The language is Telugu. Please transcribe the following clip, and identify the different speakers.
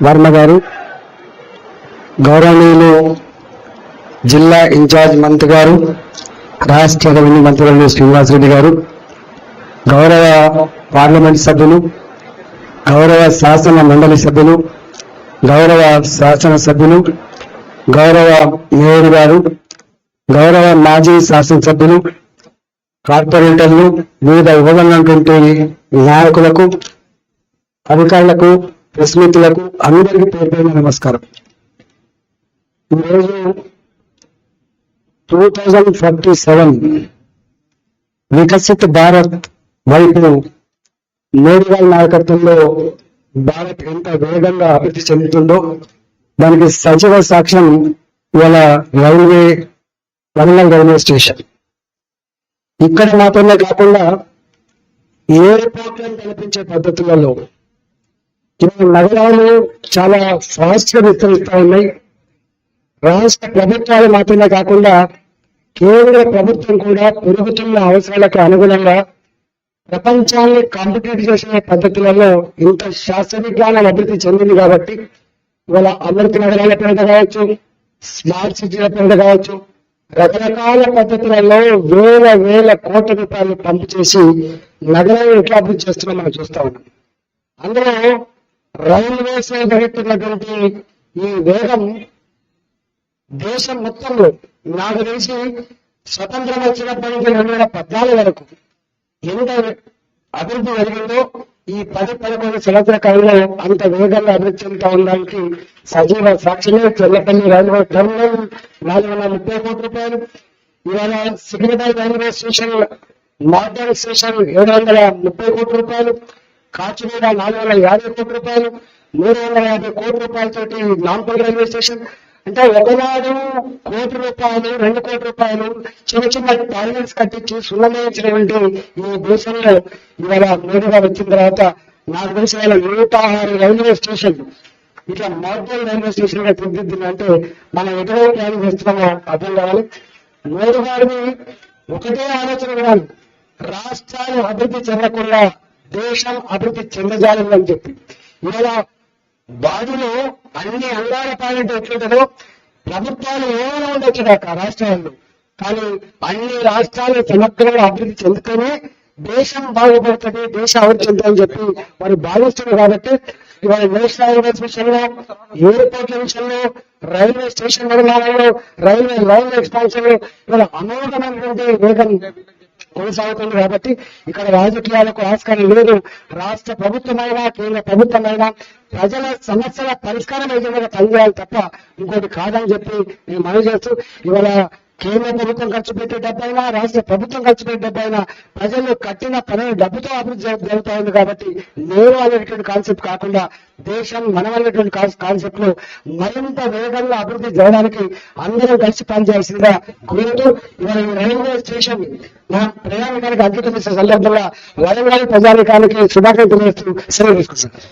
Speaker 1: వర్మ గారు, గౌరవనీయులు జిల్లా ఇన్ఛార్జ్ మంత్రి గారు, రాష్ట్ర రెవెన్యూ మంత్రి శ్రీనివాసరెడ్డి గారు, గౌరవ పార్లమెంట్ సభ్యులు, గౌరవ శాసన మండలి సభ్యులు, గౌరవ శాసన సభ్యులు, గౌరవ మేయర్ గారు, గౌరవ మాజీ శాసనసభ్యులు, కార్పొరేటర్లు, వివిధ ఇవ్వబడినటువంటి నాయకులకు, అధికారులకు, ప్రెస్ మిత్రులకు అందరికీ పేరు నమస్కారం. ఈరోజు 2047 వికసిత్ భారత్ వైపు మోడీ గారి నాయకత్వంలో భారత్ ఎంత వేగంగా అభివృద్ధి చెందుతుందో దానికి సజీవ సాక్ష్యం ఇవాళ వరంగల్ రైల్వే స్టేషన్. ఇక్కడ మాత్రమే కాకుండా ఎయిర్పోర్ట్లను కల్పించే పద్ధతులలో నగరాలు చాలా ఫాస్ట్ గా విస్తరిస్తూ ఉన్నాయి. రాష్ట్ర ప్రభుత్వాలు మాత్రమే కాకుండా కేంద్ర ప్రభుత్వం కూడా పెరుగుతున్న అవసరాలకు అనుగుణంగా ప్రపంచాన్ని కాంపిటేట్ చేసిన పద్ధతులలో ఇంత శాస్త్ర విజ్ఞానం అభివృద్ధి చెందింది కాబట్టి ఇవాళ అమృత నగరాల పేరిట కావచ్చు, స్మార్ట్ సిటీల పేరిట కావచ్చు, రకరకాల పద్ధతులలో వేల కోట్ల రూపాయలు పంపు చేసి నగరాలను ఎట్లా అభివృద్ధి చేస్తున్నాం మనం చూస్తా ఉన్నాం. అందులో రైల్వేస్ జరుగుతున్నటువంటి ఈ వేగం దేశం మొత్తంలో నాకు తెలిసి స్వతంత్రం వచ్చినప్పటి నుంచి 2014 వరకు ఎంత అభివృద్ధి జరిగిందో ఈ 10-11 సంవత్సరాల కాలంలో అంత వేగంగా అభివృద్ధి చెందుతా ఉండడానికి సజీవ సాక్షిగా చెల్లపల్లి రైల్వే టెర్మినల్ 430 కోట్ల రూపాయలు, ఇవాళ Secunderabad railway station modern station 730 కోట్ల రూపాయలు, కాచిగూడ 450 కోట్ల రూపాయలు, 350 కోట్ల రూపాయలతోటి నాంపల్లి రైల్వే స్టేషన్. అంటే ఒకనాడు కోటి రూపాయలు 2 కోట్ల రూపాయలు చిన్న టాయిలెట్స్ కట్టించి సున్నమించినటువంటి ఈ దేశంలో ఇవాళ మోడీ గారు వచ్చిన తర్వాత నాకు తెలిసి 106 రైల్వే స్టేషన్లు ఇట్లా మోడల్ రైల్వే స్టేషన్ గా తీర్చిదిద్దింది. అంటే మనం ఎటువంటి ప్లాన్ చేస్తున్నామో అర్థం కావాలి. మోడీ గారిని ఒకటే ఆలోచన కాదు, రాష్ట్రాలు అభివృద్ధి చెందకుండా దేశం అభివృద్ధి చెందజాలని చెప్పి ఇవాళ బాడీలో అన్ని అంగాల పాయింట్ ఎట్లుంటుందో ప్రభుత్వాలు ఏమైనా ఉండొచ్చు కాక రాష్ట్రాల్లో, కానీ అన్ని రాష్ట్రాలు సమగ్రంగా అభివృద్ధి చెందుతూనే దేశం బాగుపడుతుంది, దేశం అభివృద్ధి చెందుతుందని చెప్పి వారు భావిస్తున్నారు. కాబట్టి ఇవాళ నేషనల్ హైవేస్ విషయంలో, ఎయిర్పోర్ట్ల విషయంలో, రైల్వే స్టేషన్ నిర్మాణంలో, రైల్వే లైన్ ఎక్స్పాన్షన్ లో ఇవాళ అమోఘమైనటువంటి వేగం కొనసాగుతుంది. కాబట్టి ఇక్కడ రాజకీయాలకు ఆస్కారం లేదు. రాష్ట్ర ప్రభుత్వమైనా కేంద్ర ప్రభుత్వమైనా ప్రజల సమస్యల పరిష్కారం ఏదైనా పనిచేయాలి తప్ప ఇంకోటి కాదని చెప్పి నేను మనవి చేస్తూ ఇవాళ కేంద్ర ప్రభుత్వం ఖర్చు పెట్టే డబ్బైనా, రాష్ట్ర ప్రభుత్వం ఖర్చు పెట్టే డబ్బైనా ప్రజలు కట్టిన పనులు డబ్బుతో అభివృద్ధి జరుగుతా ఉంది. కాబట్టి నేను అనేటువంటి కాన్సెప్ట్ కాకుండా దేశం మనం అనేటువంటి కాన్సెప్ట్ లో మరింత వేగంగా అభివృద్ధి జరగడానికి అందరూ కలిసి పనిచేయాల్సిందిగా కోరుతూ ఇవాళ రైల్వే స్టేషన్ నా ప్రయాణికానికి అంకితం ఇచ్చే సందర్భంగా వరంగల్ ప్రజానికానికి శుభాకాంక్షలు తెలియజేస్తూ సెలవు తీసుకుంటున్నాను.